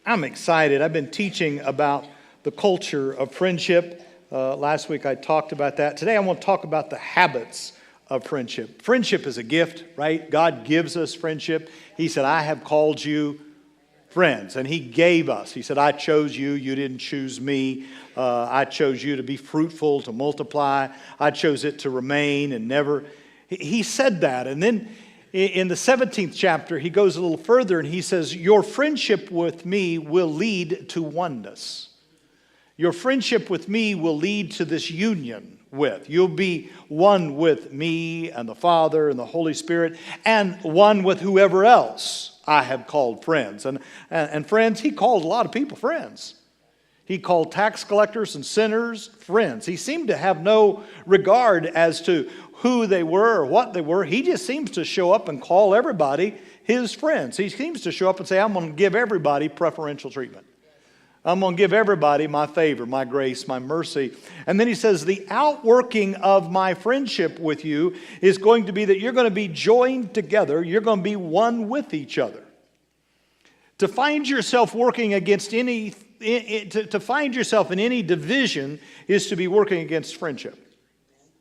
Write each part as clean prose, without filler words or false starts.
I'm excited. I've been teaching about the culture of friendship. Last week I talked about that. Today I want to talk about the habits of friendship. Friendship is a gift, right? God gives us friendship. He said, I have called you friends. And He gave us. He said, I chose you. You didn't choose me. I chose you to be fruitful, to multiply. I chose it to remain and never. He said that. And then in the 17th chapter, he goes a little further and he says, your friendship with me will lead to oneness. Your friendship with me will lead to this union with. You'll be one with me and the Father and the Holy Spirit and one with whoever else I have called friends. And friends, He called a lot of people friends. He called tax collectors and sinners friends. He seemed to have no regard as to who they were or what they were. He just seems to show up and call everybody His friends. He seems to show up and say, I'm going to give everybody preferential treatment. I'm going to give everybody my favor, my grace, my mercy. And then He says, the outworking of my friendship with you is going to be that you're going to be joined together. You're going to be one with each other. To find yourself working against to find yourself in any division is to be working against friendship.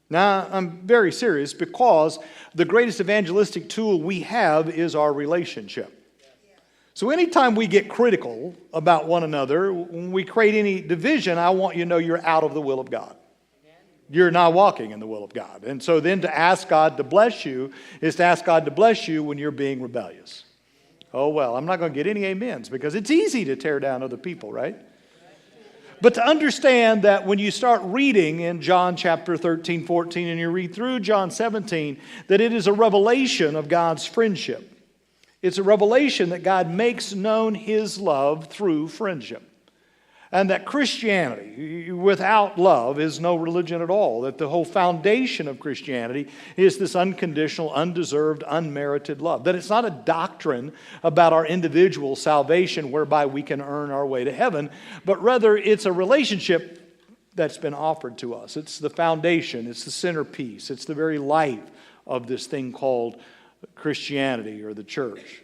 Now, I'm very serious because the greatest evangelistic tool we have is our relationship. So anytime we get critical about one another, when we create any division, I want you to know you're out of the will of God. You're not walking in the will of God. And so then to ask God to bless you is to ask God to bless you when you're being rebellious. Oh, well, I'm not going to get any amens because it's easy to tear down other people, right? But to understand that when you start reading in John chapter 13, 14, and you read through John 17, that it is a revelation of God's friendship. It's a revelation that God makes known His love through friendship. And that Christianity without love is no religion at all. That the whole foundation of Christianity is this unconditional, undeserved, unmerited love. That it's not a doctrine about our individual salvation whereby we can earn our way to heaven, but rather it's a relationship that's been offered to us. It's the foundation, it's the centerpiece, it's the very life of this thing called Christianity or the church.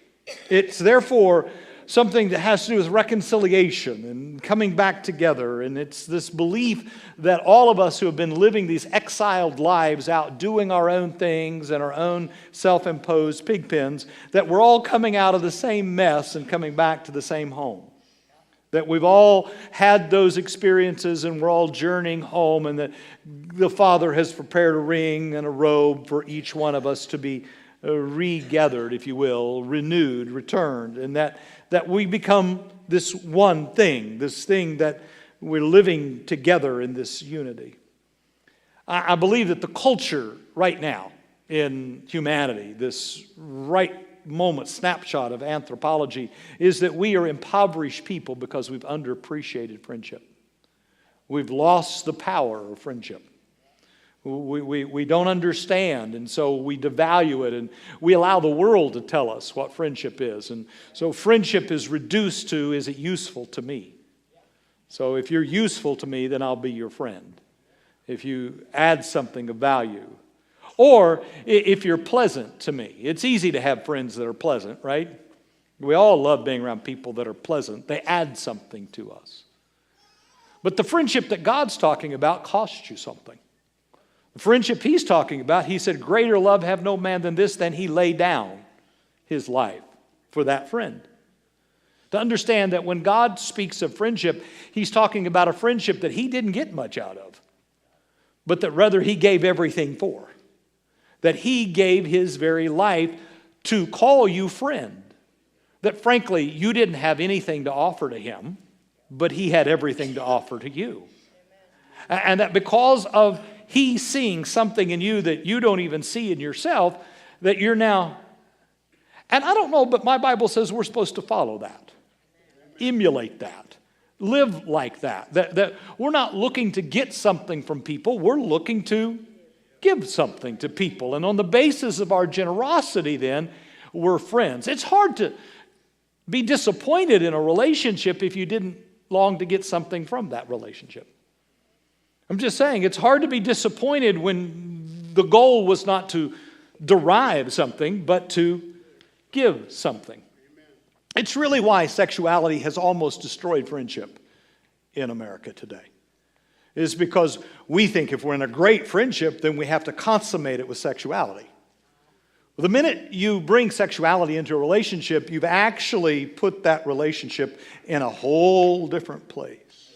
It's therefore something that has to do with reconciliation and coming back together. And it's this belief that all of us who have been living these exiled lives out doing our own things and our own self-imposed pig pens, that we're all coming out of the same mess and coming back to the same home. That we've all had those experiences and we're all journeying home, and that the Father has prepared a ring and a robe for each one of us to be regathered, if you will, renewed, returned, and that we become this one thing, this thing that we're living together in this unity. I believe that the culture right now in humanity, this right moment snapshot of anthropology, is that we are impoverished people because we've underappreciated friendship. We've lost the power of friendship. We don't understand, and so we devalue it, and we allow the world to tell us what friendship is. And so friendship is reduced to, is it useful to me? So if you're useful to me, then I'll be your friend. If you add something of value. Or if you're pleasant to me. It's easy to have friends that are pleasant, right? We all love being around people that are pleasant. They add something to us. But the friendship that God's talking about costs you something. The friendship He's talking about, He said, greater love have no man than this, than He laid down His life for that friend. To understand that when God speaks of friendship, He's talking about a friendship that He didn't get much out of, but that rather He gave everything for. That He gave His very life to call you friend. That frankly, you didn't have anything to offer to Him, but He had everything to offer to you. And that because of He seeing something in you that you don't even see in yourself, that you're now, and I don't know, but my Bible says we're supposed to follow that, emulate that, live like that. That we're not looking to get something from people, we're looking to give something to people. And on the basis of our generosity then, we're friends. It's hard to be disappointed in a relationship if you didn't long to get something from that relationship. I'm just saying, it's hard to be disappointed when the goal was not to derive something, but to give something. It's really why sexuality has almost destroyed friendship in America today. It is because we think if we're in a great friendship, then we have to consummate it with sexuality. Well, the minute you bring sexuality into a relationship, you've actually put that relationship in a whole different place.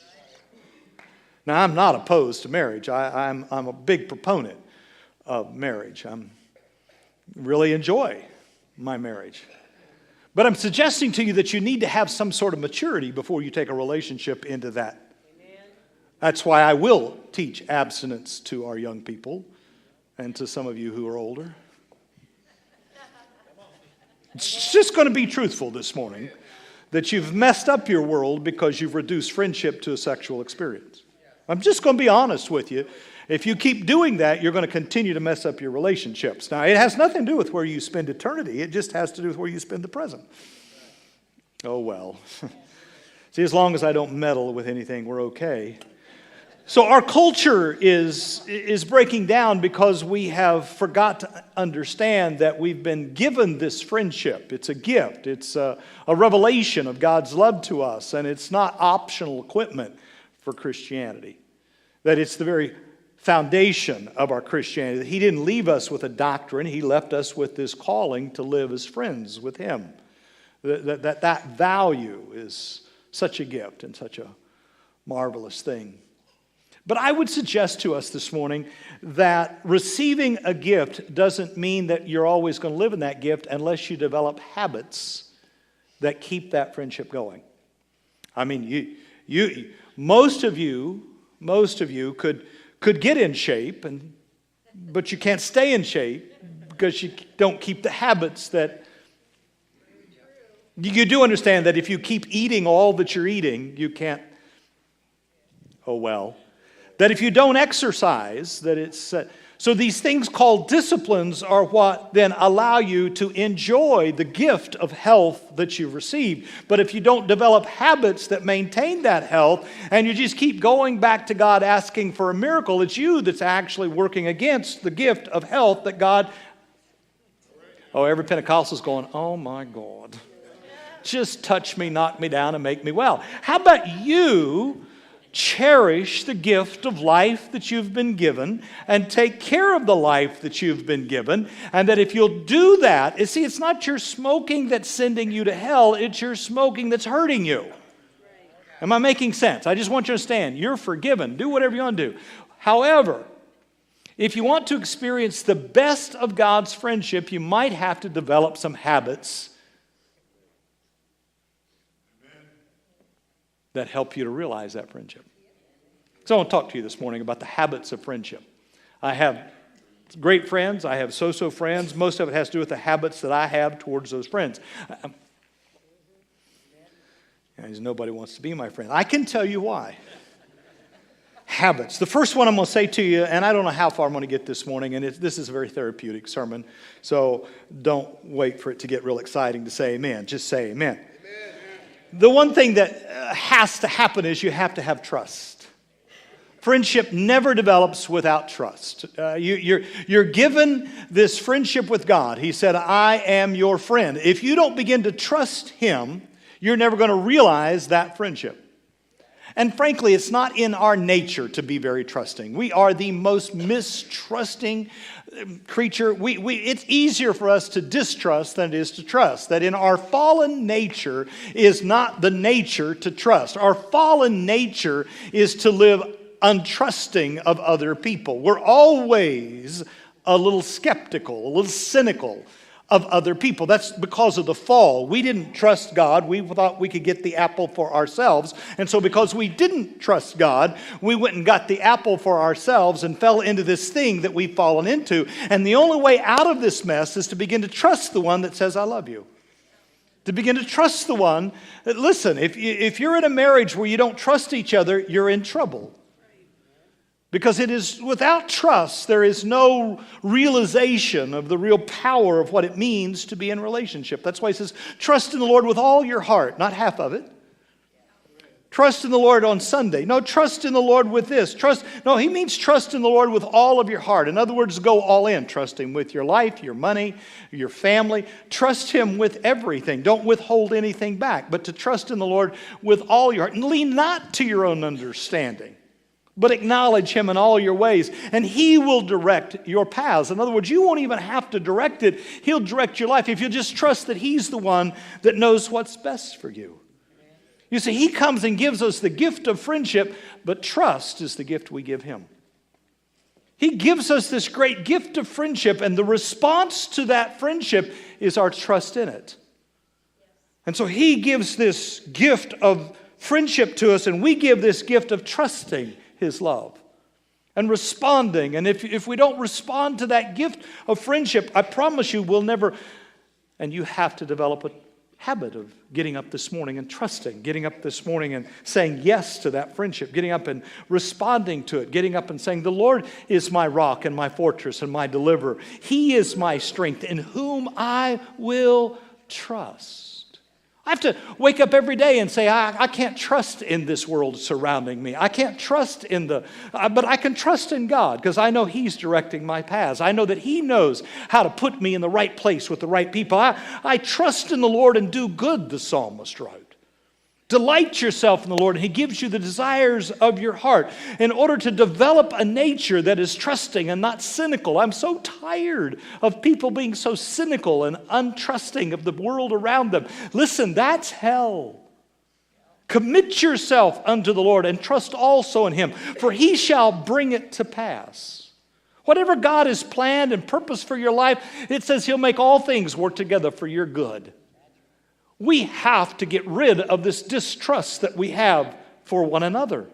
Now, I'm not opposed to marriage. I'm a big proponent of marriage. I really enjoy my marriage. But I'm suggesting to you that you need to have some sort of maturity before you take a relationship into that. Amen. That's why I will teach abstinence to our young people and to some of you who are older. It's just going to be truthful this morning that you've messed up your world because you've reduced friendship to a sexual experience. I'm just going to be honest with you. If you keep doing that, you're going to continue to mess up your relationships. Now, it has nothing to do with where you spend eternity. It just has to do with where you spend the present. Oh, well. See, as long as I don't meddle with anything, we're okay. So our culture is breaking down because we have forgot to understand that we've been given this friendship. It's a gift. It's a revelation of God's love to us, and it's not optional equipment for Christianity. That it's the very foundation of our Christianity. He didn't leave us with a doctrine. He left us with this calling to live as friends with Him. That value is such a gift and such a marvelous thing. But I would suggest to us this morning that receiving a gift doesn't mean that you're always going to live in that gift unless you develop habits that keep that friendship going. I mean, most of you could get in shape, but you can't stay in shape because you don't keep the habits that... You do understand that if you keep eating all that you're eating, you can't... Oh, well. That if you don't exercise, that it's... So these things called disciplines are what then allow you to enjoy the gift of health that you've received. But if you don't develop habits that maintain that health, and you just keep going back to God asking for a miracle, it's you that's actually working against the gift of health that God... Oh, every Pentecostal's going, oh my God. Just touch me, knock me down, and make me well. How about you... cherish the gift of life that you've been given and take care of the life that you've been given, and that if you'll do that, you see, it's not your smoking that's sending you to hell, it's your smoking that's hurting you. Am I making sense? I just want you to understand, you're forgiven. Do whatever you want to do. However, if you want to experience the best of God's friendship, you might have to develop some habits that help you to realize that friendship. So I want to talk to you this morning about the habits of friendship. I have great friends. I have so-so friends. Most of it has to do with the habits that I have towards those friends. Nobody wants to be my friend. I can tell you why. Habits. The first one I'm going to say to you, and I don't know how far I'm going to get this morning, and this is a very therapeutic sermon, so don't wait for it to get real exciting to say amen. Just say amen. The one thing that has to happen is you have to have trust. Friendship never develops without trust. You're given this friendship with God. He said, I am your friend. If you don't begin to trust Him, you're never going to realize that friendship. And frankly, it's not in our nature to be very trusting. We are the most mistrusting creature. It's easier for us to distrust than it is to trust. That in our fallen nature is not the nature to trust. Our fallen nature is to live untrusting of other people. We're always a little skeptical, a little cynical of other people. That's because of the fall. We didn't trust God. We thought we could get the apple for ourselves. And so because we didn't trust God, we went and got the apple for ourselves and fell into this thing that we've fallen into. And the only way out of this mess is to begin to trust the one that says, I love you. To begin to trust the one that, listen, if you're in a marriage where you don't trust each other, you're in trouble. Because it is without trust, there is no realization of the real power of what it means to be in relationship. That's why he says, trust in the Lord with all your heart, not half of it. Trust in the Lord on Sunday. No, trust in the Lord with this. No, he means trust in the Lord with all of your heart. In other words, go all in. Trust him with your life, your money, your family. Trust him with everything. Don't withhold anything back, but to trust in the Lord with all your heart. And lean not to your own understanding, but acknowledge him in all your ways, and he will direct your paths. In other words, you won't even have to direct it. He'll direct your life if you just trust that he's the one that knows what's best for you. You see, he comes and gives us the gift of friendship, but trust is the gift we give him. He gives us this great gift of friendship, and the response to that friendship is our trust in it. And so he gives this gift of friendship to us, and we give this gift of trusting his love and responding. And if we don't respond to that gift of friendship, I promise you we'll never, and you have to develop a habit of getting up this morning and trusting, getting up this morning and saying yes to that friendship, getting up and responding to it, getting up and saying, the Lord is my rock and my fortress and my deliverer. He is my strength in whom I will trust. I have to wake up every day and say, I can't trust in this world surrounding me. I can't trust in but I can trust in God because I know he's directing my paths. I know that he knows how to put me in the right place with the right people. I trust in the Lord and do good, the psalmist wrote. Delight yourself in the Lord, and he gives you the desires of your heart in order to develop a nature that is trusting and not cynical. I'm so tired of people being so cynical and untrusting of the world around them. Listen, that's hell. Commit yourself unto the Lord and trust also in him, for he shall bring it to pass. Whatever God has planned and purposed for your life, it says he'll make all things work together for your good. We have to get rid of this distrust that we have for one another.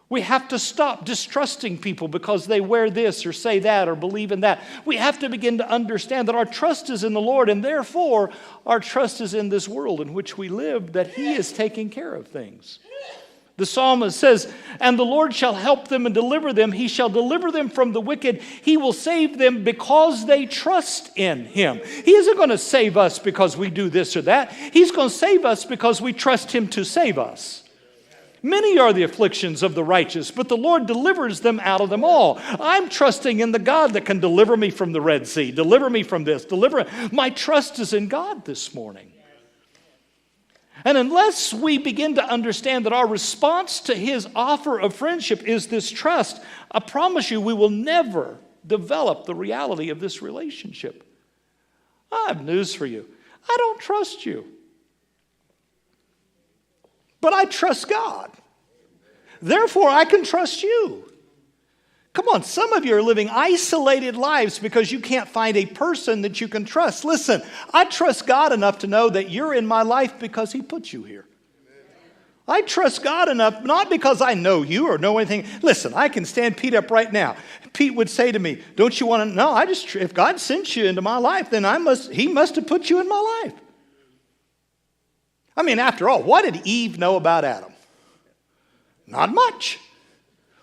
We have to stop distrusting people because they wear this or say that or believe in that. We have to begin to understand that our trust is in the Lord, and therefore our trust is in this world in which we live, that he is taking care of things. The psalmist says, and the Lord shall help them and deliver them. He shall deliver them from the wicked. He will save them because they trust in him. He isn't going to save us because we do this or that. He's going to save us because we trust him to save us. Many are the afflictions of the righteous, but the Lord delivers them out of them all. I'm trusting in the God that can deliver me from the Red Sea, deliver me from this, My trust is in God this morning. And unless we begin to understand that our response to his offer of friendship is this trust, I promise you we will never develop the reality of this relationship. I have news for you. I don't trust you. But I trust God. Therefore, I can trust you. Come on, some of you are living isolated lives because you can't find a person that you can trust. Listen, I trust God enough to know that you're in my life because he put you here. I trust God enough, not because I know you or know anything. Listen, I can stand Pete up right now. Pete would say to me, don't you want to know? If God sent you into my life, then he must have put you in my life. I mean, after all, what did Eve know about Adam? Not much.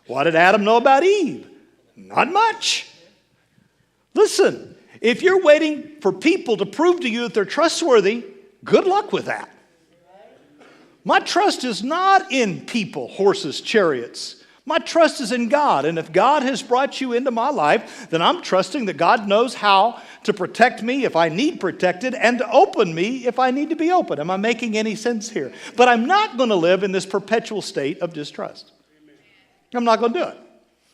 What did Adam know about Eve? Not much. Listen, if you're waiting for people to prove to you that they're trustworthy, good luck with that. My trust is not in people, horses, chariots. My trust is in God. And if God has brought you into my life, then I'm trusting that God knows how to protect me if I need protected and to open me if I need to be open. Am I making any sense here? But I'm not going to live in this perpetual state of distrust. I'm not going to do it.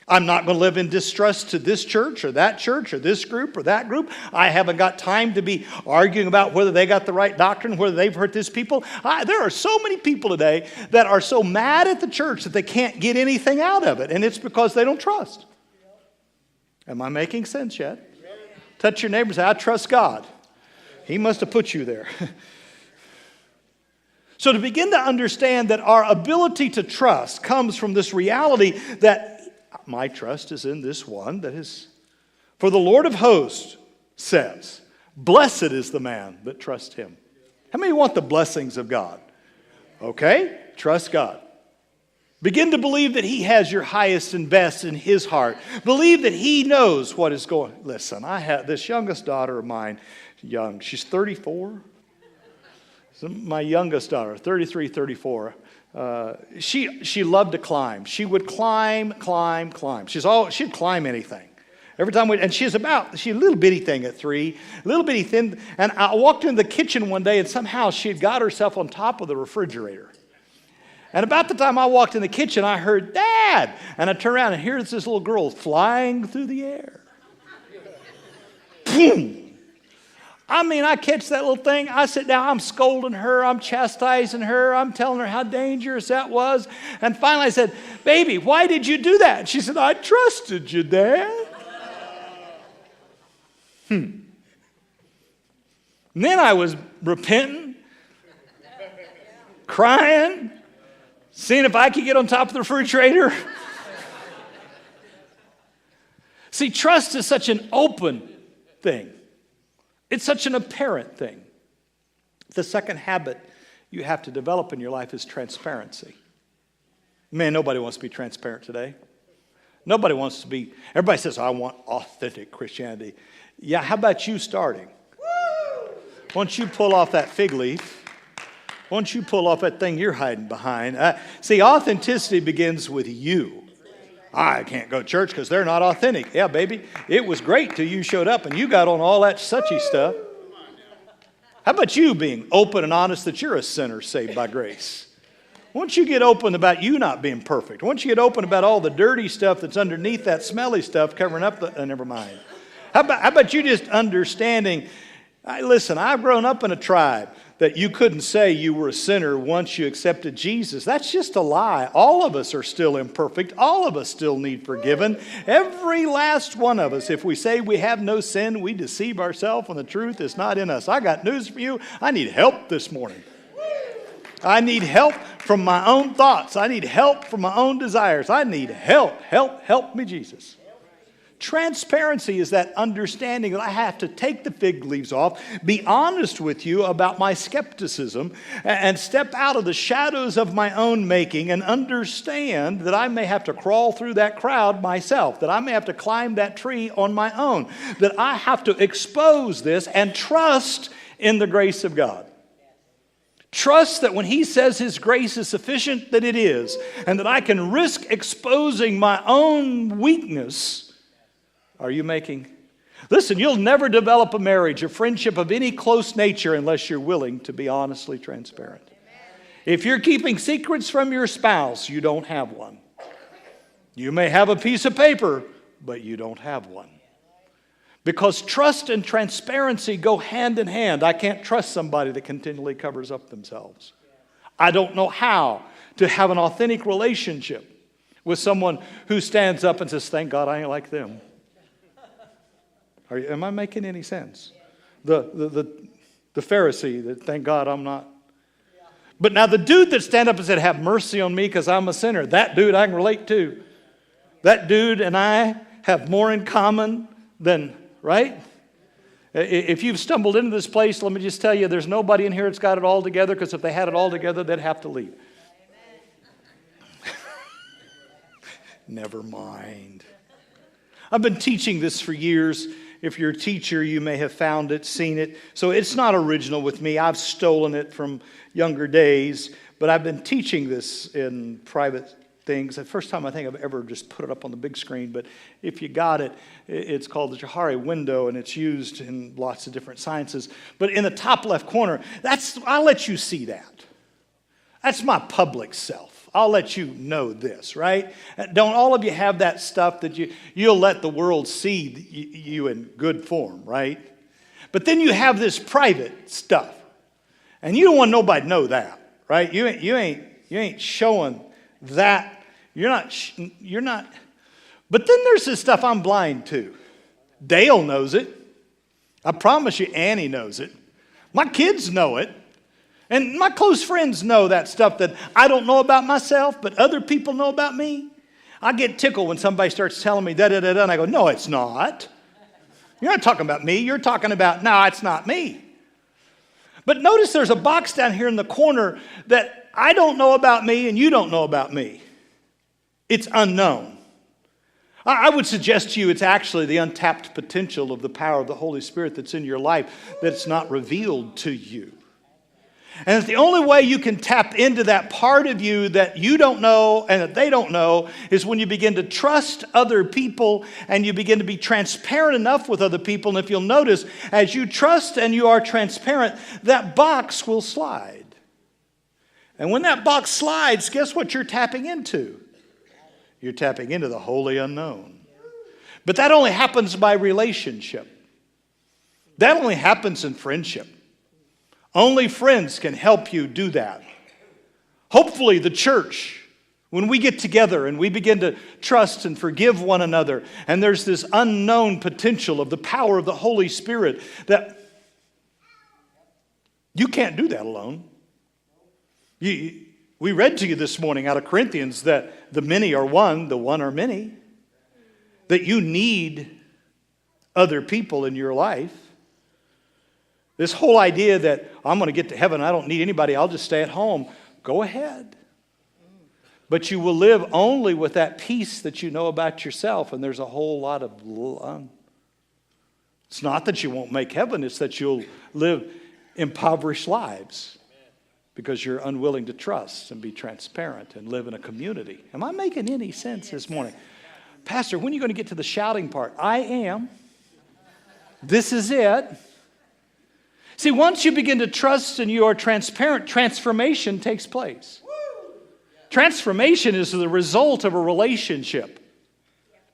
I'm not going to live in distrust to this church or this group or that group. I haven't got time to be arguing about whether they got the right doctrine, whether they've hurt this people. There are so many people today that are so mad at the church that they can't get anything out of it, and it's because they don't trust. Am I making sense yet? Touch your neighbor and say, I trust God. He must have put you there. So to begin to understand that our ability to trust comes from this reality that my trust is in this one that is, for the Lord of hosts says, blessed is the man that trusts him. How many want the blessings of God? Okay, trust God. Begin to believe that he has your highest and best in his heart. Believe that he knows what is going. Listen, I have this youngest daughter of mine, young, she's 34. So my youngest daughter, 33, 34, she loved to climb. She would climb. She'd climb anything. Every time she's a little bitty thing at 3, little bitty thin. And I walked into the kitchen one day and somehow she had got herself on top of the refrigerator. And about the time I walked in the kitchen, I heard, "Dad!" And I turned around and here's this little girl flying through the air. Boom! I catch that little thing. I sit down. I'm scolding her. I'm chastising her. I'm telling her how dangerous that was. And finally I said, "Baby, why did you do that?" She said, "I trusted you, Dad." And then I was repenting, crying, seeing if I could get on top of the refrigerator. See, trust is such an open thing. It's such an apparent thing. The second habit you have to develop in your life is transparency. Man, nobody wants to be transparent today. Nobody wants to be, everybody says, "I want authentic Christianity." Yeah, how about you starting? Why don't you pull off that fig leaf? Why don't you pull off that thing you're hiding behind? See, authenticity begins with you. I can't go to church because they're not authentic. Yeah, baby, it was great till you showed up and you got on all that suchy stuff. How about you being open and honest that you're a sinner saved by grace? Why don't you get open about you not being perfect? Why don't you get open about all the dirty stuff that's underneath that smelly stuff covering up the... never mind. How about you just understanding, listen, I've grown up in a tribe that you couldn't say you were a sinner once you accepted Jesus. That's just a lie. All of us are still imperfect. All of us still need forgiven. Every last one of us. If we say we have no sin, we deceive ourselves and the truth is not in us. I got news for you. I need help this morning. I need help from my own thoughts. I need help from my own desires. I need help. Help me, Jesus. Transparency is that understanding that I have to take the fig leaves off, be honest with you about my skepticism, and step out of the shadows of my own making and understand that I may have to crawl through that crowd myself, that I may have to climb that tree on my own, that I have to expose this and trust in the grace of God. Trust that when He says His grace is sufficient, that it is, and that I can risk exposing my own weakness. Are you making? Listen, you'll never develop a marriage, a friendship of any close nature unless you're willing to be honestly transparent. If you're keeping secrets from your spouse, you don't have one. You may have a piece of paper, but you don't have one. Because trust and transparency go hand in hand. I can't trust somebody that continually covers up themselves. I don't know how to have an authentic relationship with someone who stands up and says, "Thank God I ain't like them." Am I making any sense? The Pharisee that, "Thank God I'm not." But now the dude that stand up and said, "Have mercy on me because I'm a sinner," that dude I can relate to. That dude and I have more in common than, right? If you've stumbled into this place, let me just tell you, there's nobody in here that's got it all together, because if they had it all together, they'd have to leave. Never mind. I've been teaching this for years. If you're a teacher, you may have found it, seen it. So it's not original with me. I've stolen it from younger days. But I've been teaching this in private things. The first time I think I've ever just put it up on the big screen. But if you got it, it's called the Johari window, and it's used in lots of different sciences. But in the top left corner, I'll let you see that. That's my public self. I'll let you know this, right? Don't all of you have that stuff that you'll let the world see you in good form, right? But then you have this private stuff. And you don't want nobody to know that, right? You ain't showing that. You're not. But then there's this stuff I'm blind to. Dale knows it. I promise you Annie knows it. My kids know it. And my close friends know that stuff that I don't know about myself, but other people know about me. I get tickled when somebody starts telling me da-da-da-da, and I go, "No, it's not. You're not talking about me. You're talking about, no, it's not me." But notice there's a box down here in the corner that I don't know about me and you don't know about me. It's unknown. I would suggest to you it's actually the untapped potential of the power of the Holy Spirit that's in your life that's not revealed to you. And it's the only way you can tap into that part of you that you don't know and that they don't know is when you begin to trust other people and you begin to be transparent enough with other people. And if you'll notice, as you trust and you are transparent, that box will slide. And when that box slides, guess what you're tapping into? You're tapping into the holy unknown. But that only happens by relationship. That only happens in friendship. Only friends can help you do that. Hopefully the church, when we get together and we begin to trust and forgive one another, and there's this unknown potential of the power of the Holy Spirit, that you can't do that alone. We read to you this morning out of Corinthians that the many are one, the one are many. That you need other people in your life. This whole idea that I'm going to get to heaven, I don't need anybody, I'll just stay at home. Go ahead. But you will live only with that peace that you know about yourself, and there's a whole lot of... It's not that you won't make heaven, it's that you'll live impoverished lives because you're unwilling to trust and be transparent and live in a community. Am I making any sense this morning? Pastor, when are you going to get to the shouting part? I am. This is it. See, once you begin to trust and you are transparent, transformation takes place. Transformation is the result of a relationship.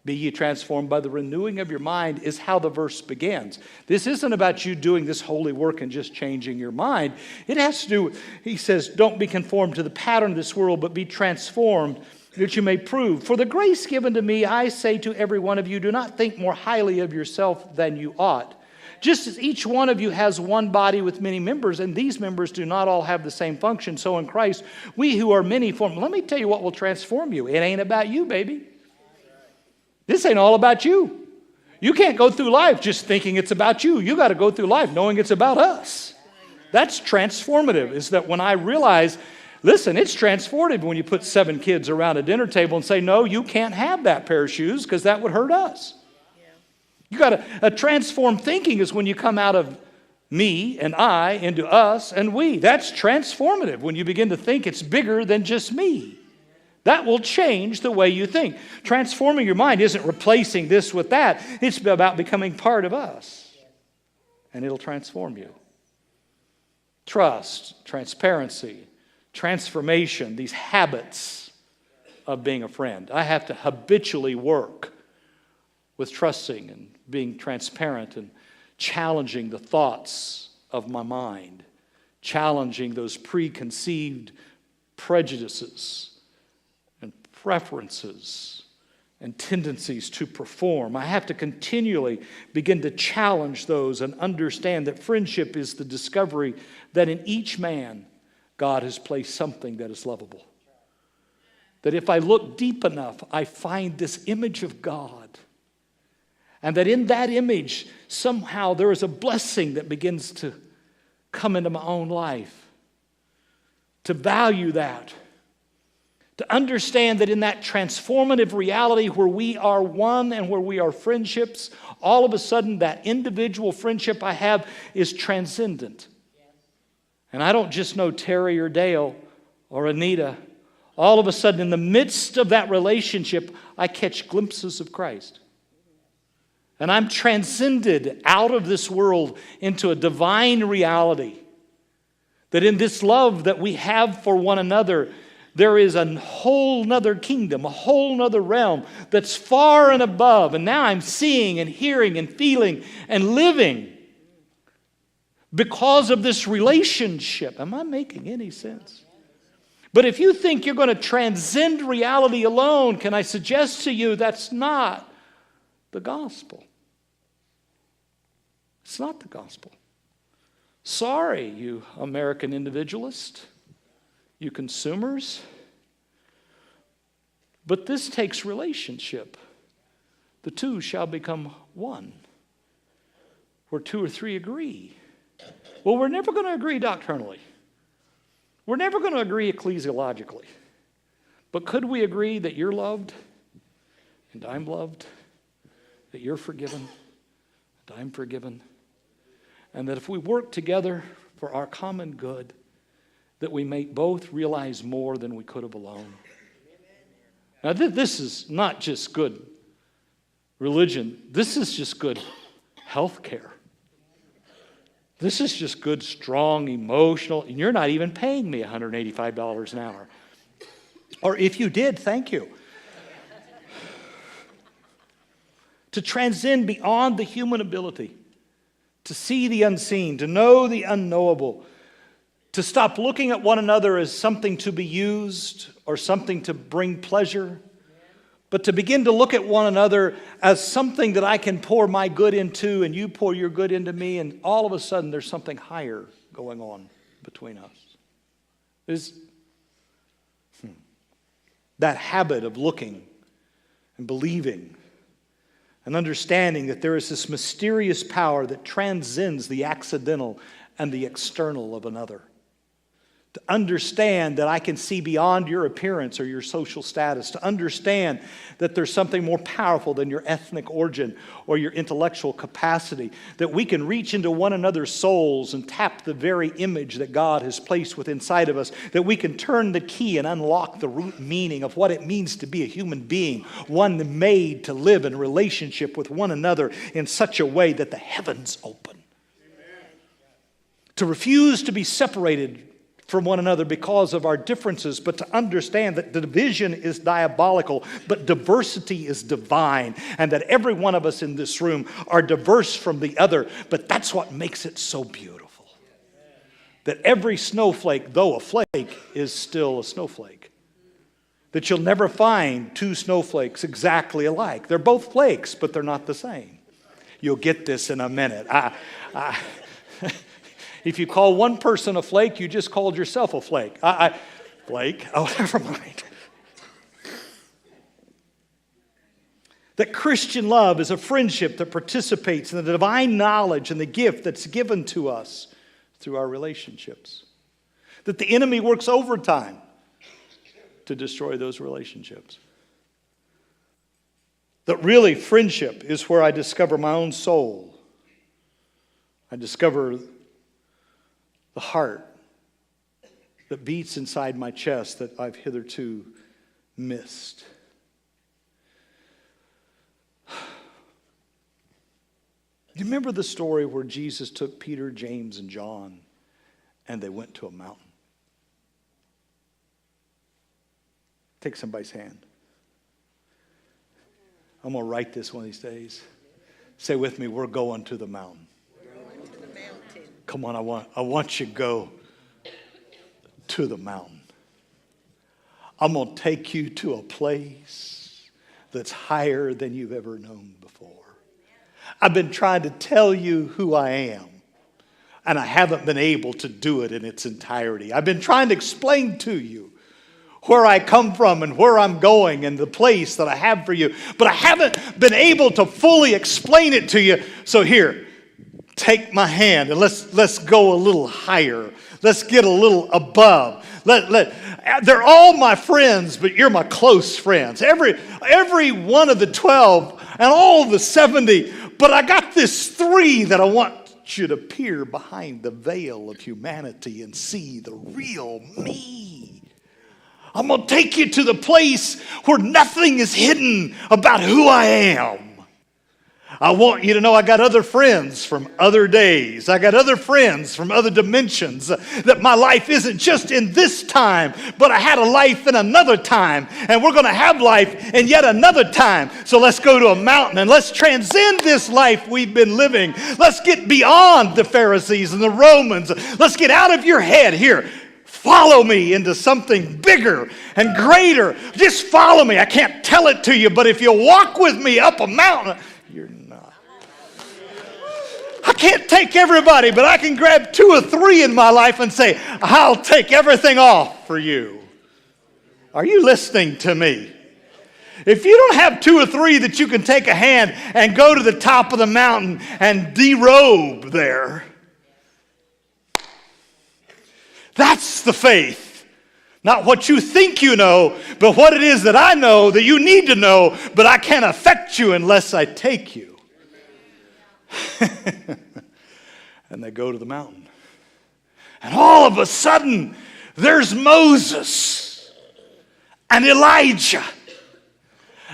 Be ye transformed by the renewing of your mind is how the verse begins. This isn't about you doing this holy work and just changing your mind. It has to do, he says, don't be conformed to the pattern of this world, but be transformed that you may prove. For the grace given to me, I say to every one of you, do not think more highly of yourself than you ought. Just as each one of you has one body with many members, and these members do not all have the same function, so in Christ, we who are many form. Let me tell you what will transform you. It ain't about you, baby. This ain't all about you. You can't go through life just thinking it's about you. You got to go through life knowing it's about us. That's transformative, is that when I realize, listen, it's transformative when you put 7 kids around a dinner table and say, no, you can't have that pair of shoes because that would hurt us. You got a transformed thinking is when you come out of me and I into us and we. That's transformative when you begin to think it's bigger than just me. That will change the way you think. Transforming your mind isn't replacing this with that. It's about becoming part of us. And it'll transform you. Trust, transparency, transformation, these habits of being a friend. I have to habitually work with trusting and being transparent and challenging the thoughts of my mind, challenging those preconceived prejudices and preferences and tendencies to perform. I have to continually begin to challenge those and understand that friendship is the discovery that in each man God has placed something that is lovable. That if I look deep enough, I find this image of God. And that in that image, somehow there is a blessing that begins to come into my own life. To value that. To understand that in that transformative reality where we are one and where we are friendships, all of a sudden that individual friendship I have is transcendent. And I don't just know Terry or Dale or Anita. All of a sudden in the midst of that relationship, I catch glimpses of Christ. And I'm transcended out of this world into a divine reality. That in this love that we have for one another, there is a whole nother kingdom, a whole nother realm that's far and above. And now I'm seeing and hearing and feeling and living because of this relationship. Am I making any sense? But if you think you're going to transcend reality alone, can I suggest to you that's not the gospel. It's not the gospel. Sorry, you American individualists, you consumers. But this takes relationship. The two shall become one. Where 2 or 3 agree. Well, we're never going to agree doctrinally. We're never going to agree ecclesiologically. But could we agree that you're loved and I'm loved? That you're forgiven and I'm forgiven? And that if we work together for our common good, that we may both realize more than we could have alone. Now, this is not just good religion. This is just good health care. This is just good, strong, emotional, and you're not even paying me $185 an hour. Or if you did, thank you. To transcend beyond the human ability, to see the unseen, to know the unknowable, to stop looking at one another as something to be used or something to bring pleasure, but to begin to look at one another as something that I can pour my good into and you pour your good into me, and all of a sudden there's something higher going on between us. Is that habit of looking and believing and understanding that there is this mysterious power that transcends the accidental and the external of another. To understand that I can see beyond your appearance or your social status. To understand that there's something more powerful than your ethnic origin or your intellectual capacity. That we can reach into one another's souls and tap the very image that God has placed within inside of us. That we can turn the key and unlock the root meaning of what it means to be a human being. One made to live in relationship with one another in such a way that the heavens open. Amen. To refuse to be separated from one another because of our differences, but to understand that the division is diabolical, but diversity is divine, and that every one of us in this room are diverse from the other, but that's what makes it so beautiful. That every snowflake, though a flake, is still a snowflake. That you'll never find two snowflakes exactly alike. They're both flakes, but they're not the same. You'll get this in a minute. If you call one person a flake, you just called yourself a flake. Flake? Oh, never mind. That Christian love is a friendship that participates in the divine knowledge and the gift that's given to us through our relationships. That the enemy works overtime to destroy those relationships. That really friendship is where I discover my own soul. I discover the heart that beats inside my chest that I've hitherto missed. Do you remember the story where Jesus took Peter, James, and John and they went to a mountain? Take somebody's hand. I'm going to write this one of these days. Say with me, we're going to the mountain. Come on, I want you to go to the mountain. I'm going to take you to a place that's higher than you've ever known before. I've been trying to tell you who I am, and I haven't been able to do it in its entirety. I've been trying to explain to you where I come from and where I'm going and the place that I have for you, but I haven't been able to fully explain it to you. So here, take my hand and let's go a little higher. Let's get a little above. They're all my friends, but you're my close friends. Every one of the 12 and all the 70, but I got this 3 that I want you to peer behind the veil of humanity and see the real me. I'm going to take you to the place where nothing is hidden about who I am. I want you to know I got other friends from other days. I got other friends from other dimensions. That my life isn't just in this time, but I had a life in another time. And we're going to have life in yet another time. So let's go to a mountain and let's transcend this life we've been living. Let's get beyond the Pharisees and the Romans. Let's get out of your head here. Follow me into something bigger and greater. Just follow me. I can't tell it to you, but if you walk with me up a mountain, you're not. I can't take everybody, but I can grab 2 or 3 in my life and say, I'll take everything off for you. Are you listening to me? If you don't have 2 or 3 that you can take a hand and go to the top of the mountain and derobe there, that's the faith. Not what you think you know, but what it is that I know that you need to know, but I can't affect you unless I take you. And they go to the mountain. And all of a sudden, there's Moses and Elijah.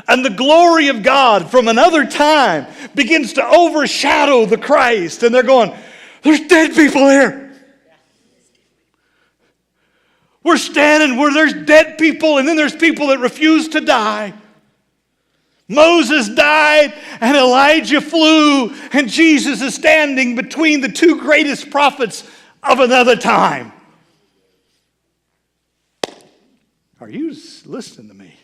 And the glory of God from another time begins to overshadow the Christ. And they're going, there's dead people here. We're standing where there's dead people, and then there's people that refuse to die. Moses died, and Elijah flew, and Jesus is standing between the two greatest prophets of another time. Are you listening to me?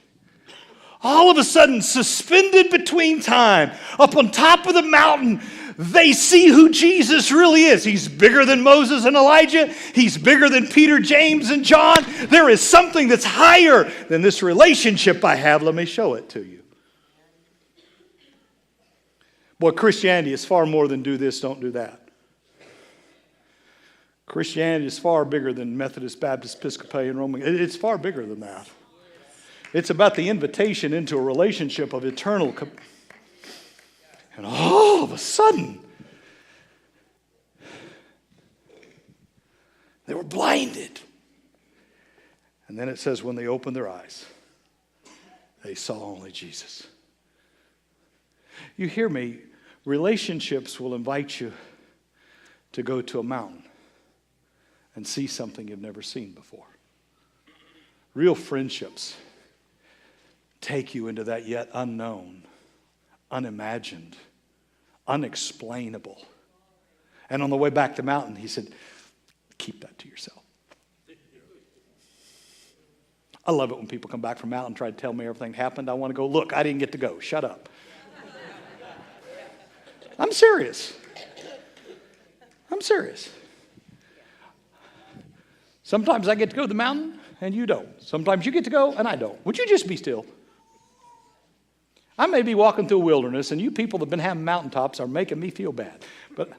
All of a sudden, suspended between time, up on top of the mountain, they see who Jesus really is. He's bigger than Moses and Elijah. He's bigger than Peter, James, and John. There is something that's higher than this relationship I have. Let me show it to you. Boy, Christianity is far more than do this, don't do that. Christianity is far bigger than Methodist, Baptist, Episcopalian, Roman. It's far bigger than that. It's about the invitation into a relationship of eternal. And all of a sudden, they were blinded. And then it says, when they opened their eyes, they saw only Jesus. You hear me? Relationships will invite you to go to a mountain and see something you've never seen before. Real friendships take you into that yet unknown, unimagined, unexplainable. And on the way back to the mountain, he said, keep that to yourself. I love it when people come back from mountain and try to tell me everything happened. I want to go, look, I didn't get to go. Shut up. I'm serious. I'm serious. Sometimes I get to go to the mountain and you don't. Sometimes you get to go and I don't. Would you just be still? I may be walking through a wilderness, and you people that have been having mountaintops are making me feel bad. But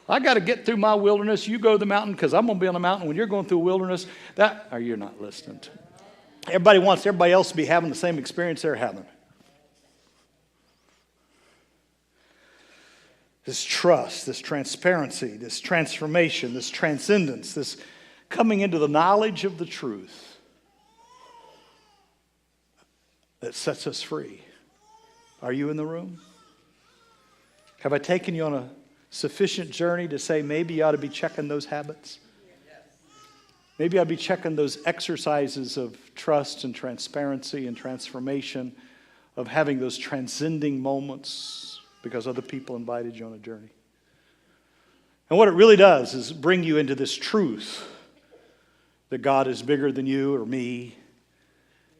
I got to get through my wilderness. You go to the mountain because I'm going to be on the mountain when you're going through a wilderness. Or you're not listening. Everybody wants everybody else to be having the same experience they're having. This trust, this transparency, this transformation, this transcendence, this coming into the knowledge of the truth that sets us free. Are you in the room? Have I taken you on a sufficient journey to say maybe you ought to be checking those habits? Maybe I'd be checking those exercises of trust and transparency and transformation, of having those transcending moments because other people invited you on a journey. And what it really does is bring you into this truth that God is bigger than you or me,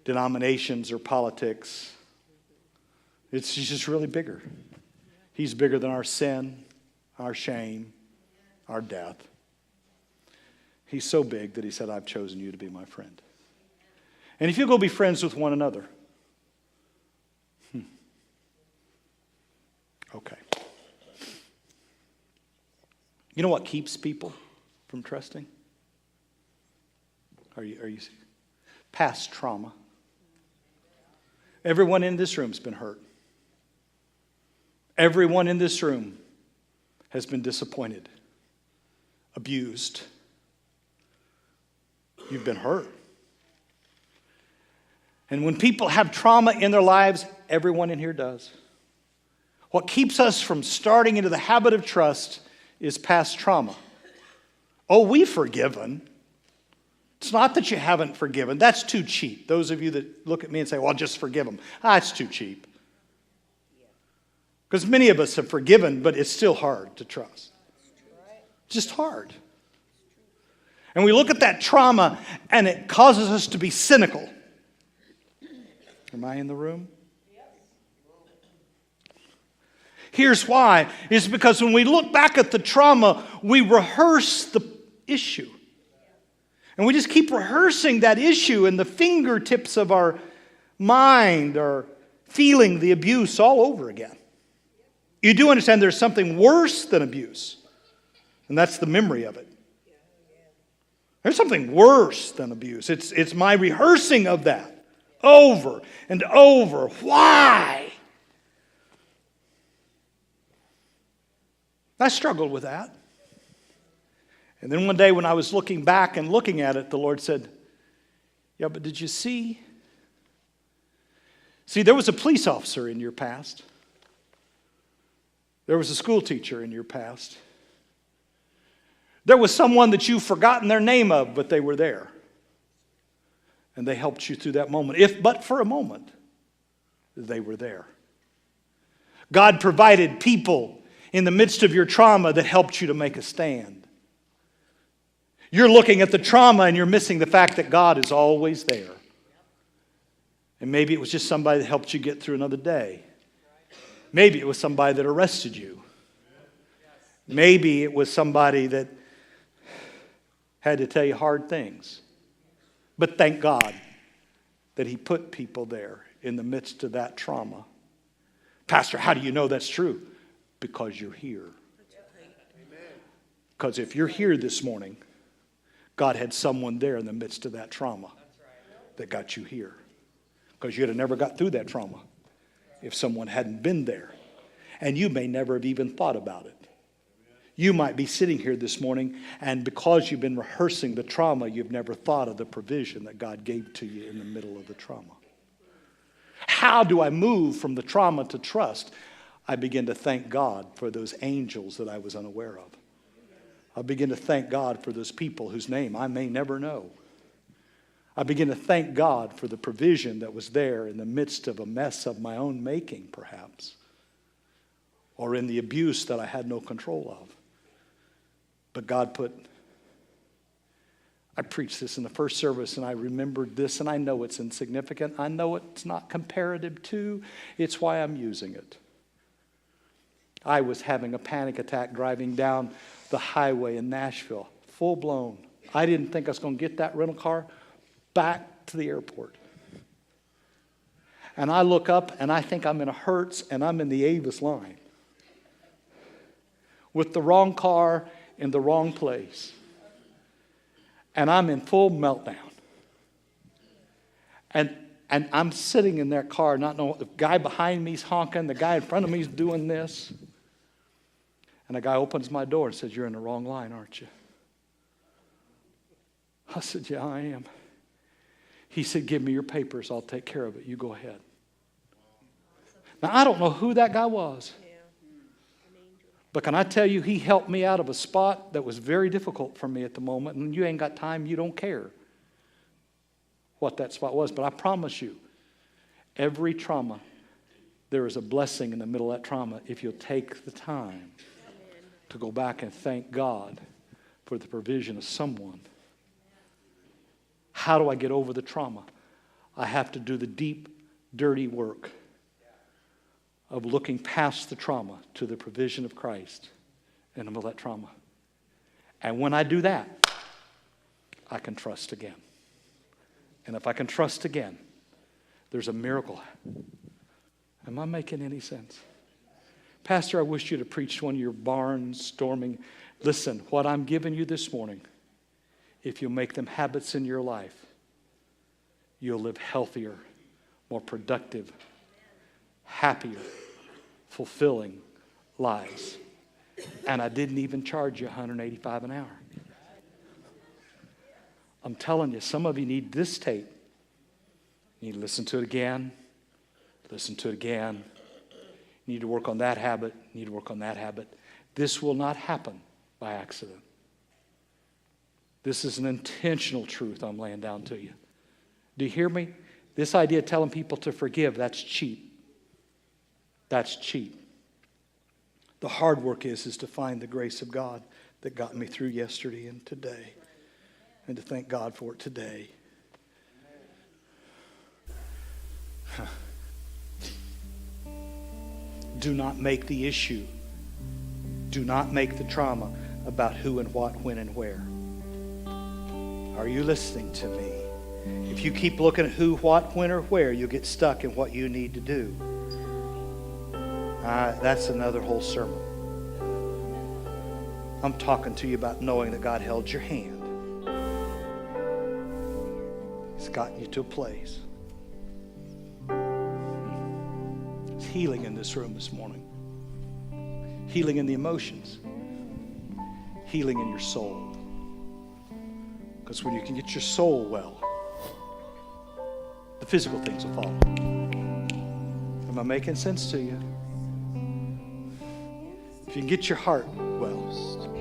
denominations or politics. He's just really bigger. He's bigger than our sin, our shame, our death. He's so big that he said, I've chosen you to be my friend. And if you go be friends with one another, okay. You know what keeps people from trusting? Are you past trauma? Everyone in this room has been hurt. Everyone in this room has been disappointed, abused. You've been hurt. And when people have trauma in their lives, everyone in here does. What keeps us from starting into the habit of trust is past trauma. Oh, we've forgiven. It's not that you haven't forgiven. That's too cheap. Those of you that look at me and say, well, just forgive them. It's too cheap. Because many of us have forgiven, but it's still hard to trust. Just hard. And we look at that trauma, and it causes us to be cynical. Am I in the room? Here's why. It's because when we look back at the trauma, we rehearse the issue. And we just keep rehearsing that issue in the fingertips of our mind, or feeling the abuse all over again. You do understand there's something worse than abuse, and that's the memory of it. There's something worse than abuse. It's my rehearsing of that over and over. Why? I struggled with that. And then one day when I was looking back and looking at it, the Lord said, yeah, but did you see? See, there was a police officer in your past. There was a school teacher in your past. There was someone that you've forgotten their name of, but they were there. And they helped you through that moment. If but for a moment, they were there. God provided people in the midst of your trauma that helped you to make a stand. You're looking at the trauma and you're missing the fact that God is always there. And maybe it was just somebody that helped you get through another day. Maybe it was somebody that arrested you. Maybe it was somebody that had to tell you hard things. But thank God that He put people there in the midst of that trauma. Pastor, how do you know that's true? Because you're here. Because if you're here this morning, God had someone there in the midst of that trauma that got you here. Because you'd have never got through that trauma if someone hadn't been there. And you may never have even thought about it. You might be sitting here this morning, and because you've been rehearsing the trauma, you've never thought of the provision that God gave to you in the middle of the trauma. How do I move from the trauma to trust? I begin to thank God for those angels that I was unaware of. I begin to thank God for those people whose name I may never know. I begin to thank God for the provision that was there in the midst of a mess of my own making, perhaps, or in the abuse that I had no control of. But God I preached this in the first service, and I remembered this, and I know it's insignificant. I know it's not comparative to. It's why I'm using it. I was having a panic attack driving down the highway in Nashville, full blown. I didn't think I was going to get that rental car back to the airport. And I look up, and I think I'm in a Hertz, and I'm in the Avis line with the wrong car in the wrong place. And I'm in full meltdown. And I'm sitting in that car, not knowing, the guy behind me's honking, the guy in front of me's doing this. And the guy opens my door and says, "You're in the wrong line, aren't you?" I said, "Yeah, I am." He said, "Give me your papers. I'll take care of it. You go ahead." Now, I don't know who that guy was. But can I tell you, he helped me out of a spot that was very difficult for me at the moment. And you ain't got time, you don't care what that spot was. But I promise you, every trauma, there is a blessing in the middle of that trauma if you'll take the time to go back and thank God for the provision of someone. How do I get over the trauma? I have to do the deep, dirty work of looking past the trauma to the provision of Christ in the middle of that trauma. And when I do that, I can trust again. And if I can trust again, there's a miracle. Am I making any sense? Pastor, I wish you'd have preached one of your barns storming. Listen, what I'm giving you this morning, if you make them habits in your life, you'll live healthier, more productive, happier, fulfilling lives. And I didn't even charge you $185 an hour. I'm telling you, some of you need this tape. You need to listen to it again. Listen to it again. You need to work on that habit. You need to work on that habit. This will not happen by accident. This is an intentional truth I'm laying down to you. Do you hear me? This idea of telling people to forgive, that's cheap. That's cheap. The hard work is to find the grace of God that got me through yesterday and today. And to thank God for it today. Do not make the issue. Do not make the trauma about who and what, when and where. Are you listening to me? If you keep looking at who, what, when, or where, you'll get stuck in what you need to do. That's another whole sermon. I'm talking to you about knowing that God held your hand. He's gotten you to a place. There's healing in this room this morning. Healing in the emotions. Healing in your soul. Because when you can get your soul well, the physical things will follow. Am I making sense to you? If you can get your heart well,